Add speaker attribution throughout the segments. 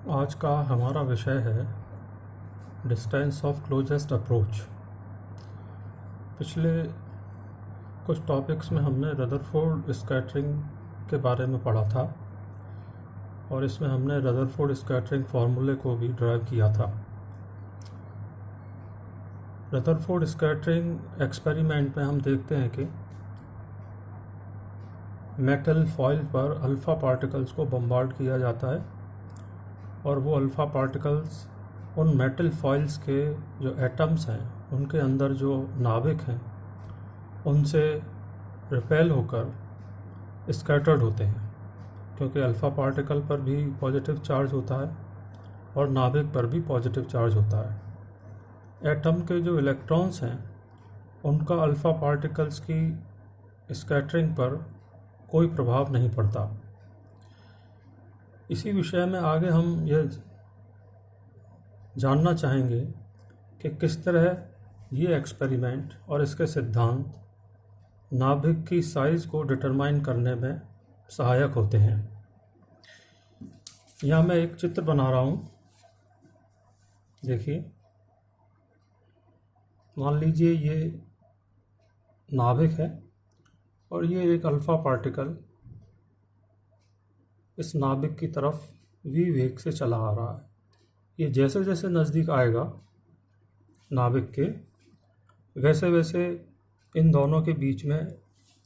Speaker 1: आज का हमारा विषय है डिस्टेंस ऑफ क्लोजेस्ट अप्रोच। पिछले कुछ टॉपिक्स में हमने रदरफोर्ड स्कैटरिंग के बारे में पढ़ा था और इसमें हमने रदरफोर्ड स्कैटरिंग फार्मूले को भी ड्राइव किया था। रदरफोर्ड स्कैटरिंग एक्सपेरिमेंट में हम देखते हैं कि मेटल फॉइल पर अल्फ़ा पार्टिकल्स को बम्बार्ड किया जाता है और वो अल्फ़ा पार्टिकल्स उन मेटल फॉइल्स के जो एटम्स हैं उनके अंदर जो नाभिक हैं उनसे रिपेल होकर स्कैटर्ड होते हैं, क्योंकि अल्फ़ा पार्टिकल पर भी पॉजिटिव चार्ज होता है और नाभिक पर भी पॉजिटिव चार्ज होता है। एटम के जो इलेक्ट्रॉन्स हैं उनका अल्फ़ा पार्टिकल्स की स्कैटरिंग पर कोई प्रभाव नहीं पड़ता। इसी विषय में आगे हम यह जानना चाहेंगे कि किस तरह ये एक्सपेरिमेंट और इसके सिद्धांत नाभिक की साइज़ को डिटरमाइन करने में सहायक होते हैं। यहाँ मैं एक चित्र बना रहा हूँ। देखिए, मान लीजिए ये नाभिक है और ये एक अल्फ़ा पार्टिकल इस नाभिक की तरफ v वेग से चला आ रहा है। ये जैसे जैसे नज़दीक आएगा नाभिक के, वैसे वैसे इन दोनों के बीच में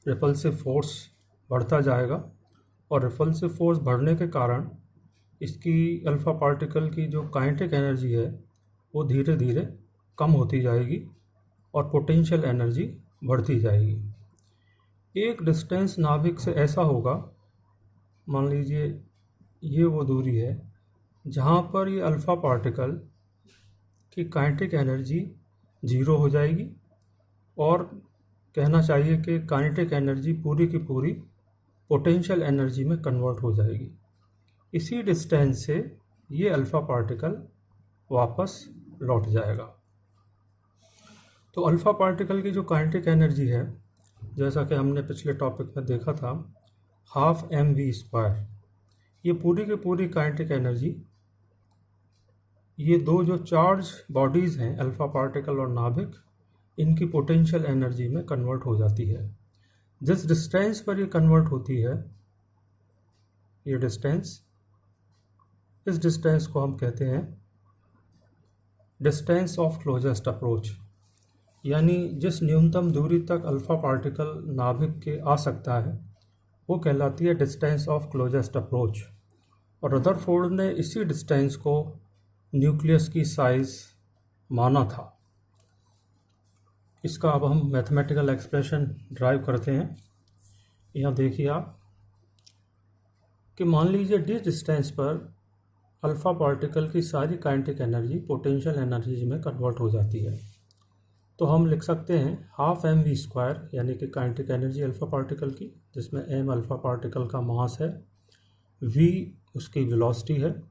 Speaker 1: रिपल्सिव फोर्स बढ़ता जाएगा और रिपल्सिव फोर्स बढ़ने के कारण इसकी अल्फ़ा पार्टिकल की जो काइनेटिक एनर्जी है वो धीरे धीरे कम होती जाएगी और पोटेंशियल एनर्जी बढ़ती जाएगी। एक डिस्टेंस नाभिक से ऐसा होगा, मान लीजिए ये वो दूरी है जहाँ पर ये अल्फ़ा पार्टिकल की काइनेटिक एनर्जी ज़ीरो हो जाएगी और कहना चाहिए कि काइनेटिक एनर्जी पूरी की पूरी पोटेंशियल एनर्जी में कन्वर्ट हो जाएगी। इसी डिस्टेंस से ये अल्फ़ा पार्टिकल वापस लौट जाएगा। तो अल्फ़ा पार्टिकल की जो काइनेटिक एनर्जी है, जैसा कि हमने पिछले टॉपिक में देखा था, हाफ mv²। ये पूरी की पूरी काइनेटिक एनर्जी ये दो जो चार्ज बॉडीज़ हैं अल्फ़ा पार्टिकल और नाभिक, इनकी पोटेंशियल एनर्जी में कन्वर्ट हो जाती है। जिस डिस्टेंस पर ये कन्वर्ट होती है, ये डिस्टेंस, इस डिस्टेंस को हम कहते हैं डिस्टेंस ऑफ क्लोजेस्ट अप्रोच। यानी जिस न्यूनतम दूरी तक अल्फ़ा पार्टिकल नाभिक के आ सकता है वो कहलाती है डिस्टेंस ऑफ क्लोजेस्ट अप्रोच। और रदरफोर्ड ने इसी डिस्टेंस को न्यूक्लियस की साइज़ माना था। इसका अब हम मैथमेटिकल एक्सप्रेशन ड्राइव करते हैं। यहाँ देखिए आप कि मान लीजिए जिस डिस्टेंस पर अल्फ़ा पार्टिकल की सारी काइनेटिक एनर्जी पोटेंशियल एनर्जी में कन्वर्ट हो जाती है, तो हम लिख सकते हैं हाफ mv², यानी कि काइनेटिक एनर्जी अल्फ़ा पार्टिकल की, जिसमें m अल्फ़ा पार्टिकल का मास है, v उसकी वेलोसिटी है,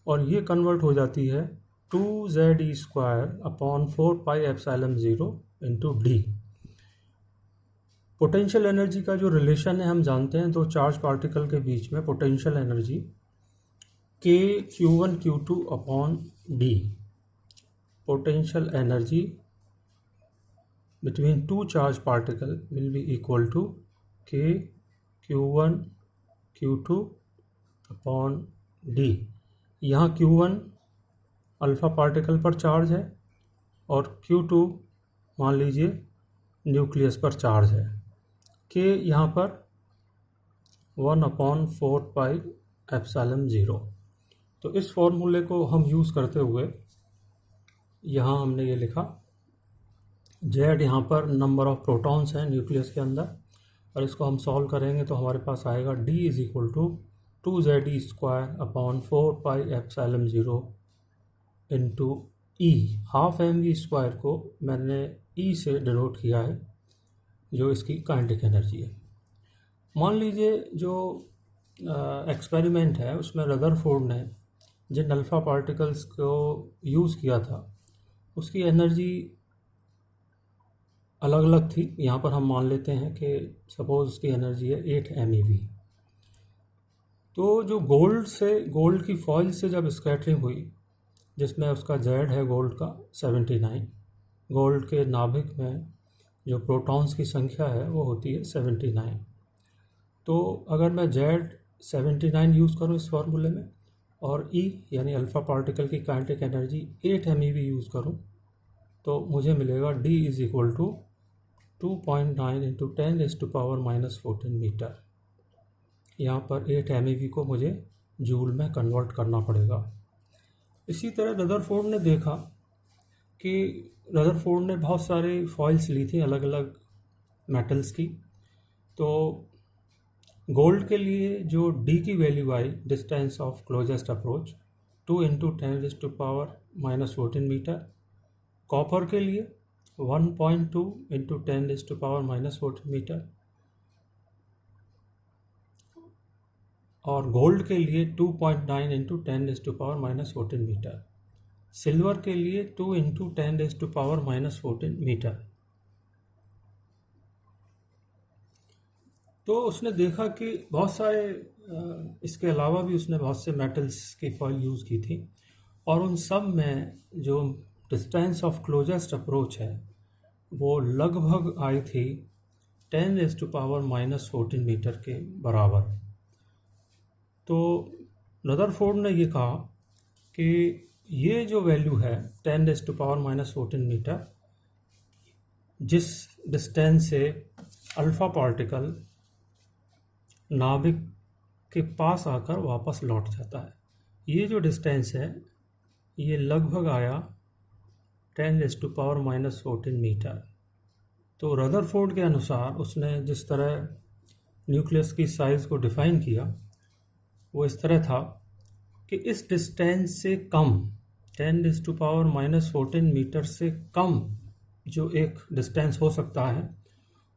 Speaker 1: और ये कन्वर्ट हो जाती है 2ze² into d। Potential energy का जो रिलेशन है हम जानते हैं, दो चार्ज पार्टिकल के बीच में potential energy k q1 q2/d। Potential energy between two charged particle will be equal to k q1 q2/d। यहाँ q1 अल्फ़ा पार्टिकल पर चार्ज है और q2 मान लीजिए न्यूक्लियस पर चार्ज है। k यहाँ पर 1/4πε0। तो इस फॉर्मूले को हम यूज़ करते हुए यहाँ हमने ये लिखा, Z यहाँ पर नंबर ऑफ़ प्रोटॉन्स हैं न्यूक्लियस के अंदर, और इसको हम सॉल्व करेंगे तो हमारे पास आएगा D = 2ze²/4πε0 into E। Half mv² को मैंने E से डिनोट किया है, जो इसकी काइनेटिक एनर्जी है। मान लीजिए जो एक्सपेरिमेंट है उसमें रदरफोर्ड ने जिन अल्फ़ा पार्टिकल्स को यूज़ किया था उसकी एनर्जी अलग अलग थी। यहाँ पर हम मान लेते हैं कि सपोज़ उसकी एनर्जी है 8 MeV। तो जो गोल्ड की फॉइल से जब स्कैटरिंग हुई, जिसमें उसका जेड है गोल्ड का 79, गोल्ड के नाभिक में जो प्रोटॉन्स की संख्या है वो होती है 79। तो अगर मैं जेड 79 यूज़ करूँ इस फार्मूले में और ई यानी अल्फ़ा पार्टिकल की काइनेटिक एनर्जी 8 MeV यूज़ करूँ, तो मुझे मिलेगा D is equal to 2.9 into 10⁻⁻14 metre. यहाँ पर 8 MeV को मुझे जूल में कन्वर्ट करना पड़ेगा। इसी तरह रदरफोर्ड ने देखा कि रदरफोर्ड ने बहुत सारे फॉइल्स ली थी अलग अलग मेटल्स की। तो गोल्ड के लिए जो D की वैल्यू आई, distance of closest approach 2 into 10⁻⁻14 metre. Copper के लिए 1.2 इंटू 10⁻⁻14 मीटर और गोल्ड के लिए 2.9 इंटू 10⁻⁻14 मीटर। सिल्वर के लिए 2 इंटू 10⁻⁻14 मीटर। तो उसने देखा कि बहुत सारे इसके अलावा भी उसने बहुत से मेटल्स की फॉइल यूज़ की थी और उन सब में जो डिस्टेंस ऑफ क्लोजेस्ट अप्रोच है वो लगभग आई थी 10⁻⁻14 मीटर के बराबर। तो रदरफोर्ड ने ये कहा कि ये जो वैल्यू है 10⁻⁻14 मीटर, जिस डिस्टेंस से अल्फ़ा पार्टिकल नाभिक के पास आकर वापस लौट जाता है, ये जो डिस्टेंस है ये लगभग आया 10⁻⁻14 मीटर। तो रदरफोर्ड के अनुसार उसने जिस तरह न्यूक्लियस की साइज़ को डिफ़ाइन किया वो इस तरह था कि इस डिस्टेंस से कम 10⁻⁻14 मीटर से कम जो एक डिस्टेंस हो सकता है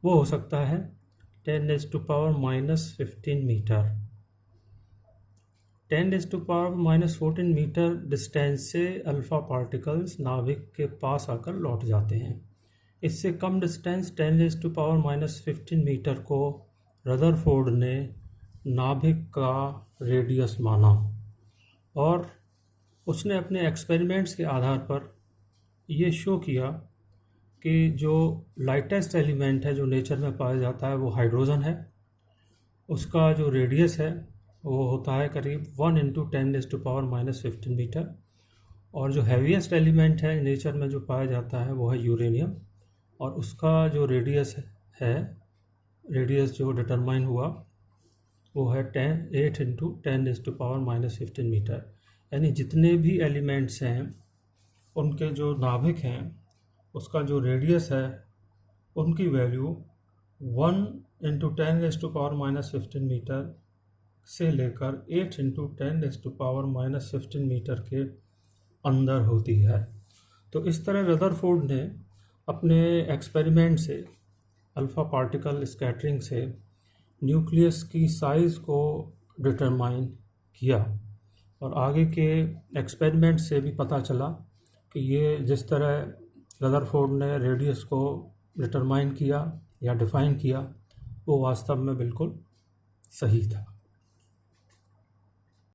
Speaker 1: वो हो सकता है 10⁻⁻15 मीटर। 10⁻⁻14 मीटर डिस्टेंस से अल्फ़ा पार्टिकल्स नाभिक के पास आकर लौट जाते हैं। इससे कम डिस्टेंस 10⁻⁻15 मीटर को रदरफोर्ड ने नाभिक का रेडियस माना और उसने अपने एक्सपेरिमेंट्स के आधार पर ये शो किया कि जो लाइटेस्ट एलिमेंट है जो नेचर में पाया जाता है वो हाइड्रोजन है। उसका जो रेडियस है वो होता है करीब 1 इंटू 10⁻⁻15 मीटर और जो हैवीएस्ट एलिमेंट है नेचर में जो पाया जाता है वो है यूरेनियम और उसका जो रेडियस जो डिटरमाइन हुआ वो है 8 इंटू 10⁻⁻15 मीटर। यानी जितने भी एलिमेंट्स हैं उनके जो नाभिक हैं उसका जो रेडियस है उनकी वैल्यू 1 इंटू 10⁻⁻15 मीटर से लेकर 8 इंटू 10⁻⁻15 मीटर के अंदर होती है। तो इस तरह रदरफोर्ड ने अपने एक्सपेरिमेंट से अल्फ़ा पार्टिकल स्कैटरिंग से न्यूक्लियस की साइज़ को डिटरमाइन किया और आगे के एक्सपेरिमेंट से भी पता चला कि ये जिस तरह रदरफोर्ड ने रेडियस को डिटरमाइन किया या डिफ़ाइन किया वो वास्तव में बिल्कुल सही था।